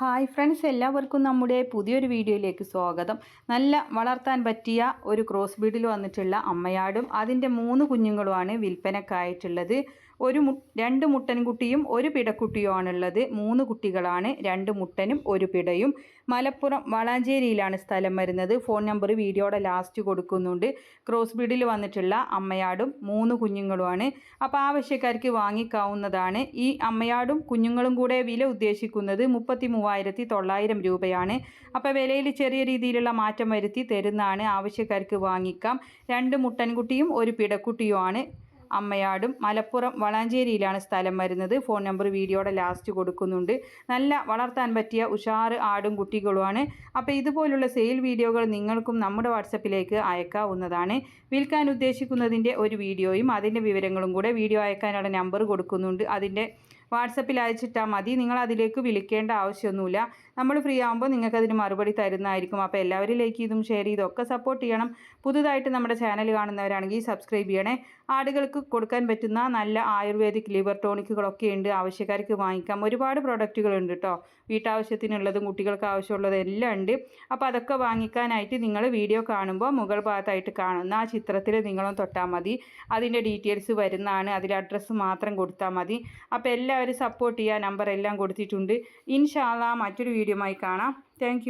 Hi friends, എല്ലാവർക്കും നമ്മുടെ പുതിയൊരു വീഡിയോയിലേക്ക് സ്വാഗതം. നല്ല വളർത്താൻ പറ്റിയ ഒരു ക്രോസ് ബ്രീഡിൽ വന്നിട്ടുള്ള അമ്മയാടും അതിൻ്റെ 3 കുഞ്ഞുങ്ങളുമാണ് വിൽപ്പനക്കായിട്ടുള്ളത്. രണ്ട് മുട്ടൻകുട്ടിയും ഒരു പിടക്കുട്ടിയുമാണുള്ളത്. 3 കുട്ടികളാണ്, 2 മുട്ടനും ഒരു പിടയും. മലപ്പുറം വളാഞ്ചേരിയിലാണ് സ്ഥലം വരുന്നത്. ഫോൺ നമ്പർ വീഡിയോയുടെ ലാസ്റ്റ് കൊടുക്കുന്നുണ്ട്. ക്രോസ് ബ്രീഡിൽ വന്നിട്ടുള്ള അമ്മയാടും 3 കുഞ്ഞുങ്ങളുമാണ്. അപ്പോൾ ആവശ്യക്കാർക്ക് വാങ്ങിക്കാവുന്നതാണ്. ഈ അമ്മയാടും കുഞ്ഞുങ്ങളും കൂടെ വില ഉദ്ദേശിക്കുന്നത് 33,900 രൂപയാണ്. അപ്പോൾ വിലയിൽ ചെറിയ രീതിയിലുള്ള മാറ്റം വരുത്തി തരുന്നതാണ്. ആവശ്യക്കാർക്ക് വാങ്ങിക്കാം. 2 മുട്ടൻകുട്ടിയും ഒരു പിടക്കുട്ടിയുമാണ് അമ്മയാടും. മലപ്പുറം വളാഞ്ചേരിയിലാണ് സ്ഥലം വരുന്നത്. ഫോൺ നമ്പർ വീഡിയോയുടെ ലാസ്റ്റ് കൊടുക്കുന്നുണ്ട്. നല്ല വളർത്താൻ പറ്റിയ ഉഷാറ് ആടും കുട്ടികളുമാണ്. അപ്പോൾ ഇതുപോലുള്ള സെയിൽ വീഡിയോകൾ നിങ്ങൾക്കും നമ്മുടെ വാട്സപ്പിലേക്ക് അയക്കാവുന്നതാണ്. വിൽക്കാൻ ഉദ്ദേശിക്കുന്നതിൻ്റെ ഒരു വീഡിയോയും അതിൻ്റെ വിവരങ്ങളും കൂടെ വീഡിയോ അയക്കാനുള്ള നമ്പർ കൊടുക്കുന്നുണ്ട്. അതിൻ്റെ വാട്സപ്പിൽ അയച്ചിട്ടാൽ മതി. നിങ്ങൾ അതിലേക്ക് വിളിക്കേണ്ട ആവശ്യമൊന്നുമില്ല. നമ്മൾ ഫ്രീ ആകുമ്പോൾ നിങ്ങൾക്ക് അതിന് മറുപടി തരുന്നതായിരിക്കും. അപ്പോൾ എല്ലാവരും ലൈക്ക് ചെയ്തും ഷെയർ ചെയ്തും ഒക്കെ സപ്പോർട്ട് ചെയ്യണം. പുതുതായിട്ട് നമ്മുടെ ചാനൽ കാണുന്നവരാണെങ്കിൽ സബ്സ്ക്രൈബ് ചെയ്യണേ. ആടുകൾക്ക് കൊടുക്കാൻ പറ്റുന്ന നല്ല ആയുർവേദിക് ലിവർ ടോണിക്കുകളൊക്കെ ഉണ്ട്. ആവശ്യക്കാർക്ക് വാങ്ങിക്കാം. ഒരുപാട് പ്രൊഡക്റ്റുകളുണ്ട് കേട്ടോ. വീട്ടാവശ്യത്തിനുള്ളതും കുട്ടികൾക്ക് ആവശ്യമുള്ളതും എല്ലാം ഉണ്ട്. അപ്പോൾ അതൊക്കെ വാങ്ങിക്കാനായിട്ട് നിങ്ങൾ വീഡിയോ കാണുമ്പോൾ മുകൾ ഭാഗത്തായിട്ട് കാണുന്ന ആ ചിത്രത്തിൽ നിങ്ങളും തൊട്ടാൽ മതി. അതിൻ്റെ ഡീറ്റെയിൽസ് വരുന്നതാണ്. അതിൽ അഡ്രസ്സ് മാത്രം കൊടുത്താൽ മതി. അപ്പോൾ എല്ലാവരും സപ്പോർട്ട് ചെയ്യുക. നമ്പർ എല്ലാം കൊടുത്തിട്ടുണ്ട്. ഇൻഷാ അല്ലാഹ് മറ്റൊരു വീഡിയോയുമായി കാണാം. താങ്ക്